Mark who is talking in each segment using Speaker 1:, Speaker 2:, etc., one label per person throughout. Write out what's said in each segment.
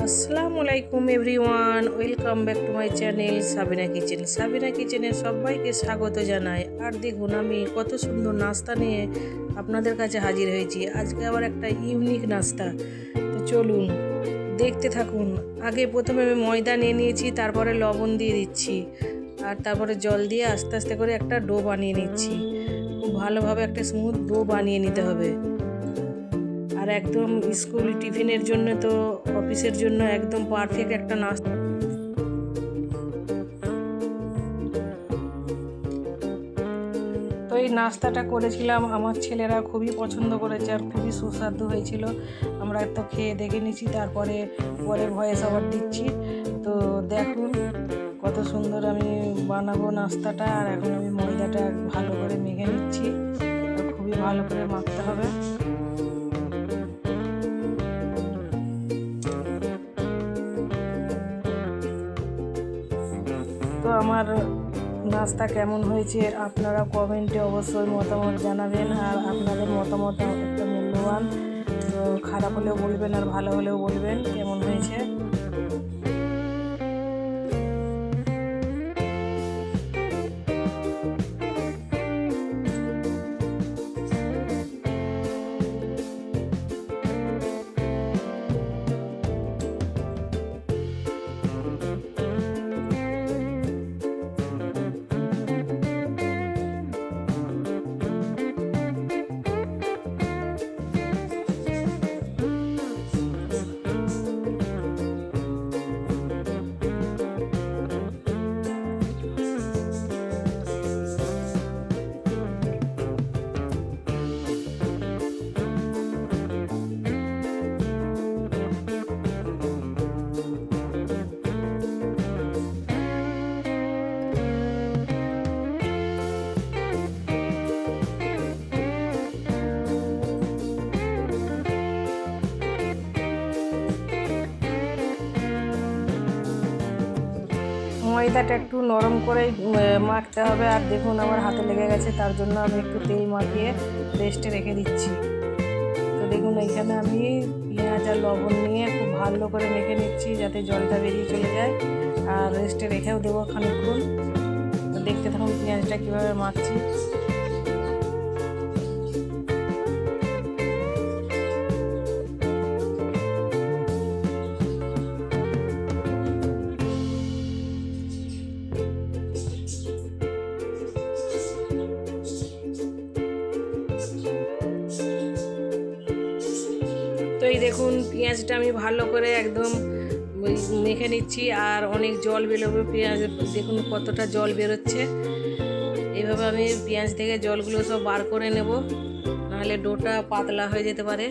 Speaker 1: আসসালামু আলাইকুম everyone, welcome back to my channel Sabina kitchen. Sabina কিচেনে সবাইকে স্বাগত জানাই। আর দেখুন আমি কত সুন্দর নাস্তা নিয়ে আপনাদের কাছে হাজির হয়েছি। আজকে আবার একটা ইউনিক নাস্তা, তো চলুন দেখতে থাকুন। আগে প্রথমে আমি ময়দা নিয়ে নিয়েছি, তারপরে লবণ দিয়ে দিচ্ছি, আর তারপরে জল দিয়ে আস্তে আস্তে করে একটা ডো বানিয়ে নিচ্ছি। খুব ভালোভাবে একটা স্মুথ ডো বানিয়ে নিতে হবে। আর একদম স্কুল টিফিনের জন্য, তো অফিসের জন্য একদম পারফেক্ট একটা নাস্তা। তো এই নাস্তাটা করেছিলাম, আমার ছেলেরা খুবই পছন্দ করেছে আর খুবই সুস্বাদু হয়েছিল। আমরা তো খেয়ে দেখে নিচ্ছি, তারপরে ভয়েস ওভার দিচ্ছি। তো দেখুন কত সুন্দর আমি বানাবো নাস্তাটা। আর এখন আমি ময়দাটা ভালো করে মেখে নিচ্ছি, খুবই ভালো করে মাখতে হবে। তো আমার নাস্তা কেমন হয়েছে আপনারা কমেন্টে অবশ্যই মতামত জানাবেন। আর আপনাদের মতামত একটা মূল্যবান। তো খারাপ হলেও বলবেন আর ভালো হলেও বলবেন কেমন হয়েছে। ময়দাটা একটু নরম করেই মাখতে হবে। আর দেখুন আমার হাতে লেগে গেছে, তার জন্য আমি একটু তেল মাখিয়ে রেস্টে রেখে দিচ্ছি। তো দেখুন এইখানে আমি পেঁয়াজ আর লবণ নিয়ে খুব ভালো করে মেখে নিচ্ছি, যাতে জলটা বেরিয়ে চলে যায়। আর রেস্টে রেখেও দেবো খানিকক্ষণ। তো দেখতে থাকুন পেঁয়াজটা কীভাবে মাখছি। তো এই দেখুন পেঁয়াজটা আমি ভালো করে একদম মেখে নিচ্ছি। আর অনেক জল বেরোবে পেঁয়াজ, দেখুন কতটা জল বেরোচ্ছে। এইভাবে আমি পেঁয়াজ থেকে জলগুলো সব বার করে নেব, নাহলে ডোটা পাতলা হয়ে যেতে পারে।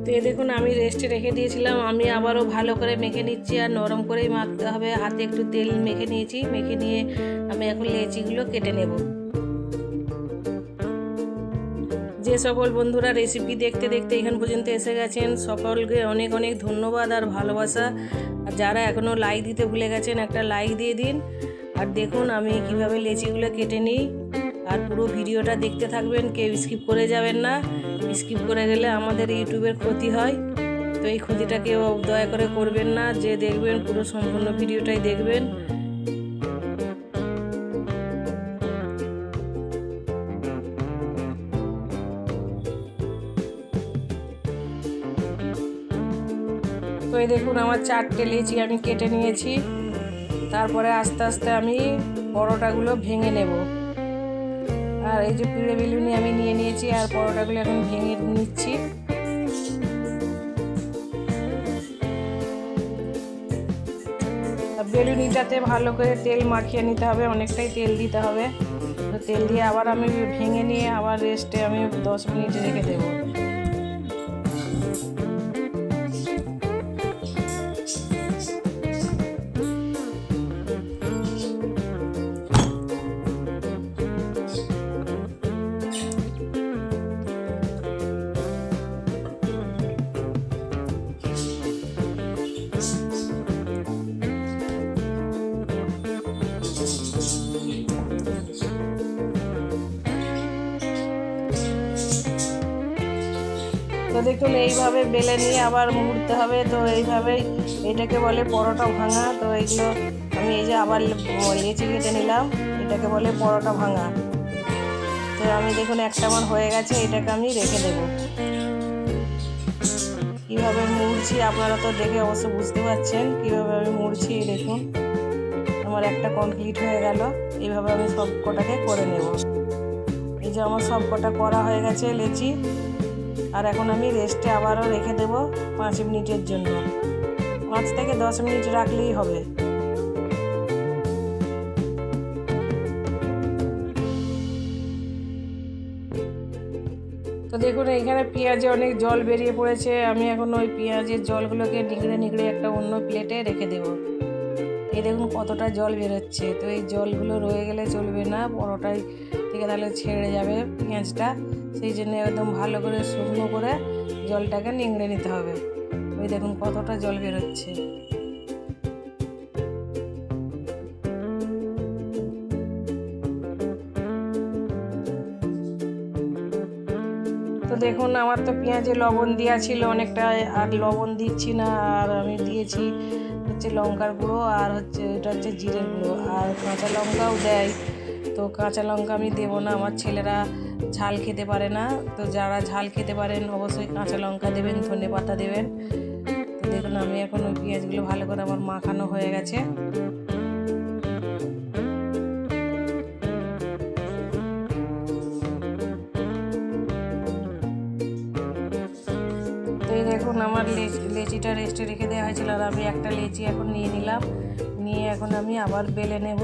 Speaker 1: তো এই দেখুন আমি রেস্টে রেখে দিয়েছিলাম, আমি আবারও ভালো করে মেখে নিচ্ছি। আর নরম করেই মাখতে হবে। হাতে একটু তেল মেখে নিয়েছি, মেখে নিয়ে আমি এখন লেচিগুলো কেটে নেব। যে সকল বন্ধুরা রেসিপি দেখতে দেখতে এখান পর্যন্ত এসে গেছেন, সকলকে অনেক অনেক ধন্যবাদ আর ভালোবাসা। আর যারা এখনও লাইক দিতে ভুলে গেছেন, একটা লাইক দিয়ে দিন। আর দেখুন আমি কিভাবে লেচিগুলো কেটে নিই। আর পুরো ভিডিওটা দেখতে থাকবেন, কেউ স্কিপ করে যাবেন না। স্কিপ করে গেলে আমাদের ইউটিউবের ক্ষতি হয়। তো এই ক্ষতিটা কেউ দয়া করে করবেন না, যে দেখবেন পুরো সম্পূর্ণ ভিডিওটাই দেখবেন। তো এই দেখুন আমার 4টে লেচি আমি কেটে নিয়েছি। তারপরে আস্তে আস্তে আমি পরোটাগুলো ভেঙে নেব। আর এই যে পিড়ে বেলুনি আমি নিয়ে নিয়েছি, আর পরোটাগুলো এখন ভেঙে নিচ্ছি। বেলুনিটাতে ভালো করে তেল মাখিয়ে নিতে হবে, অনেকটাই তেল দিতে হবে। তো তেল দিয়ে আবার আমি ভেঙে নিয়ে আবার রেস্টে আমি 10 মিনিট রেখে দেবো। তো দেখুন এইভাবে বেলে নিয়ে আবার মুড়তে হবে। তো এইভাবেই এটাকে বলে পরোটা ভাঙা। তো এইগুলো আমি এই যে আবার লেচি কেটে নিলাম, এটাকে বলে পরোটা ভাঙা। তো আমি দেখুন একটা আমার হয়ে গেছে, এটাকে আমি রেখে দেব। কীভাবে মুড়ছি আপনারা তো দেখে অবশ্য বুঝতে পারছেন কীভাবে আমি মুড়ছি। এই দেখুন আমার একটা কমপ্লিট হয়ে গেল। এইভাবে আমি সব কটাকে করে নেব। এই যে আমার সব কটা করা হয়ে গেছে লেচি। আর এখন আমি রেস্টে আবারও রেখে দেব 5 মিনিটের জন্য। 5 থেকে 10 মিনিট রাখলেই হবে। তো দেখুন এইখানে পেঁয়াজে অনেক জল বেরিয়ে পড়েছে। আমি এখন ওই পেঁয়াজের জলগুলোকে নিগড়ে নিগড়ে একটা অন্য প্লেটে রেখে দেব। এই দেখুন কতটা জল বেরোচ্ছে। তো এই জলগুলো রয়ে গেলে চলবে না, পরোটায় থেকে তাহলে ছেড়ে যাবে পেঁয়াজটা। সেই জন্য একদম ভালো করে শুকনো করে জলটাকে নিংড়ে নিতে হবে। ওই দেখুন কতটা জল বেরোচ্ছে। তো দেখুন আমার তো পেঁয়াজে লবণ দেওয়া ছিল অনেকটা, আর লবণ দিচ্ছি না। আর আমি দিয়েছি হচ্ছে লঙ্কার গুঁড়ো, আর হচ্ছে এটা হচ্ছে জিরের গুঁড়ো, আর কাঁচা লঙ্কাও দেয়। তো কাঁচা লঙ্কা আমি দেবো না, আমার ছেলেরা ঝাল খেতে পারে না। তো যারা ঝাল খেতে পারেন অবশ্যই কাঁচা লঙ্কা দেবেন, ধনে পাতা দেবেন। তো দেখুন আমি এখন ওই পেঁয়াজগুলো ভালো করে আমার মাখানো হয়ে গেছে। তো এই দেখুন আমার লেচিটা রেস্টে রেখে দেওয়া হয়েছিল, আর আমি একটা লেচি এখন নিয়ে নিলাম। নিয়ে এখন আমি আবার বেলে নেব।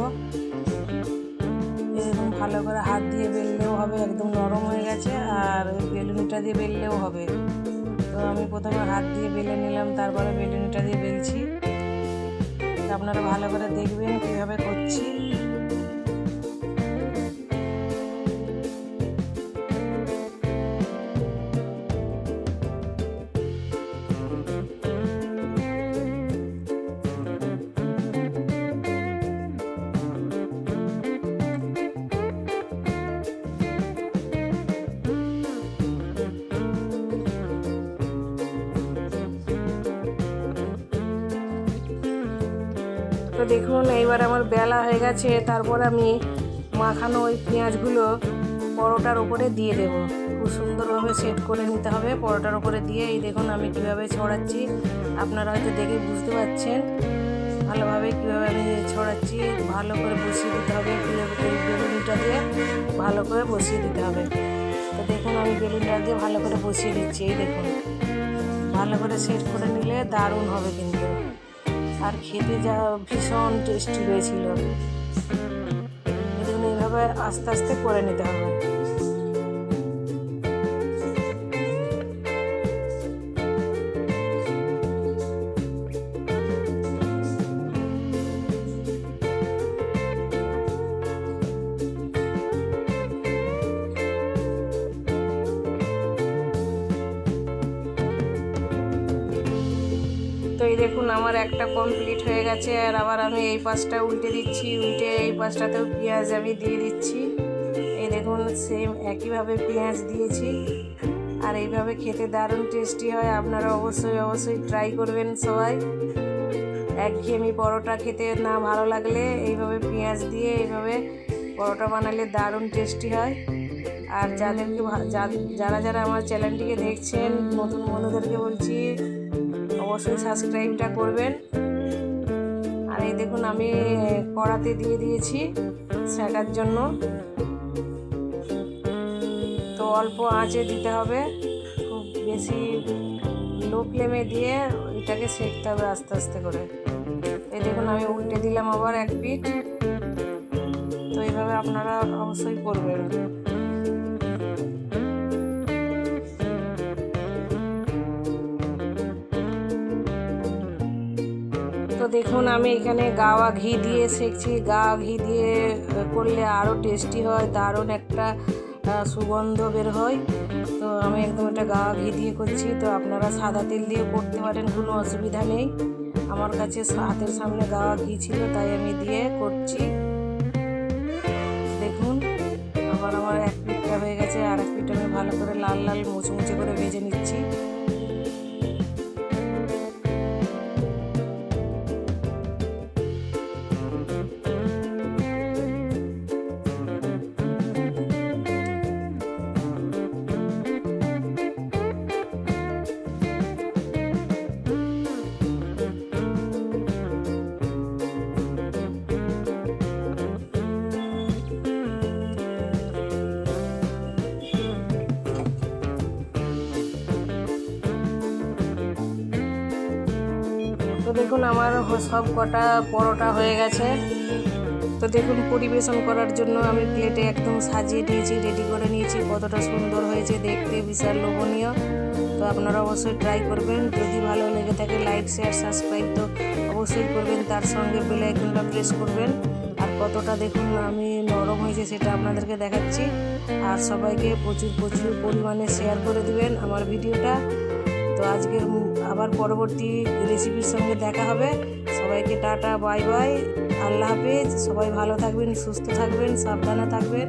Speaker 1: এরকম ভালো করে হাত দিয়ে বেললেও হবে, একদম নরম হয়ে গেছে। আর ওই বেলুনিটা দিয়ে বেললেও হবে। তো আমি প্রথমে হাত দিয়ে বেলে নিলাম, তারপরে বেলুনিটা দিয়ে বেলছি। আপনারা ভালো করে দেখবেন কীভাবে করছি। তো দেখুন এইবার আমার বেলা হয়ে গেছে। তারপর আমি মাখানো ওই পেঁয়াজগুলো পরোটার উপরে দিয়ে দেব। খুব সুন্দরভাবে সেট করে নিতে হবে পরোটার উপরে দিয়ে। এই দেখুন আমি কীভাবে ছড়াচ্ছি, আপনারা হয়তো দেখে বুঝতে পারছেন ভালোভাবে কীভাবে আমি ছড়াচ্ছি। ভালো করে বসিয়ে দিতে হবে, বেলুনটা দিয়ে ভালো করে বসিয়ে দিতে হবে। তো দেখুন আমি বেলুনটা দিয়ে ভালো করে বসিয়ে দিচ্ছি। এই দেখুন ভালো করে সেট করে নিলে দারুণ হবে কিন্তু, আর খেতে যা ভীষণ টেস্টি হয়েছিল। দেখুন এইভাবে আস্তে আস্তে করে নিতে হবে। তো এই দেখুন আমার একটা কমপ্লিট হয়ে গেছে। আর আবার আমি এই পাশটা উল্টে দিচ্ছি, উল্টে এই পাশটাতেও পেঁয়াজ আমি দিয়ে দিচ্ছি। এই দেখুন সেম একইভাবে পেঁয়াজ দিয়েছি। আর এইভাবে খেতে দারুণ টেস্টি হয়। আপনারা অবশ্যই ট্রাই করবেন সবাই। একঘেয়েমি পরোটা খেতে না ভালো লাগলে এইভাবে পেঁয়াজ দিয়ে এইভাবে পরোটা বানালে দারুণ টেস্টি হয়। আর যারা যারা আমার চ্যানেলটিকে দেখছেন, নতুন বন্ধুদেরকে বলছি অবশ্যই সাবস্ক্রাইবটা করবেন। আর এই দেখুন আমি কড়াতে দিয়ে দিয়েছি সেকার জন্য। তো অল্প আঁচে দিতে হবে, খুব বেশি লো ফ্লেমে দিয়ে এটাকে সেকতে হবে আস্তে আস্তে করে। এই দেখুন আমি উল্টে দিলাম আবার এক পিঠ। তো এইভাবে আপনারা অবশ্যই করবেন। তো দেখুন আমি এখানে গাওয়া ঘি দিয়ে সেকছি। গাওয়া ঘি দিয়ে করলে আরও টেস্টি হয়, দারুণ একটা সুগন্ধ বের হয়। তো আমি একদম এটা গাওয়া ঘি দিয়ে করছি। তো আপনারা সাদা তেল দিয়ে করতে পারেন, কোনো অসুবিধা নেই। আমার কাছে হাতের সামনে গাওয়া ঘি ছিল তাই আমি দিয়ে করছি। দেখুন আবার আমার এক পিঠটা হয়ে গেছে, আর এক পিঠ আমি ভালো ভালো করে লাল লাল মুচমুচে করে ভেজে নিচ্ছি। তো দেখুন আমার সব কটা পরোটা হয়ে গেছে। তো দেখুন পরিবেশন করার জন্য আমি প্লেটে একদম সাজিয়ে নিয়েছি, রেডি করে নিয়েছি। কতটা সুন্দর হয়েছে দেখতে, বিশাল লোভনীয়। তো আপনারা অবশ্যই ট্রাই করবেন। যদি ভালো লেগে থাকে লাইক শেয়ার সাবস্ক্রাইব তো অবশ্যই করবেন, তার সঙ্গে বেল আইকনটা প্রেস করবেন। আর কতটা দেখুন আমি নরম হয়েছে সেটা আপনাদেরকে দেখাচ্ছি। আর সবাইকে প্রচুর প্রচুর পরিমাণে শেয়ার করে দিবেন আমার ভিডিওটা। তো আজকের আবার পরবর্তী রেসিপির সঙ্গে দেখা হবে। সবাইকে টাটা, বাই বাই, আল্লাহ হাফেজ। সবাই ভালো থাকবেন, সুস্থ থাকবেন, সাবধানে থাকবেন।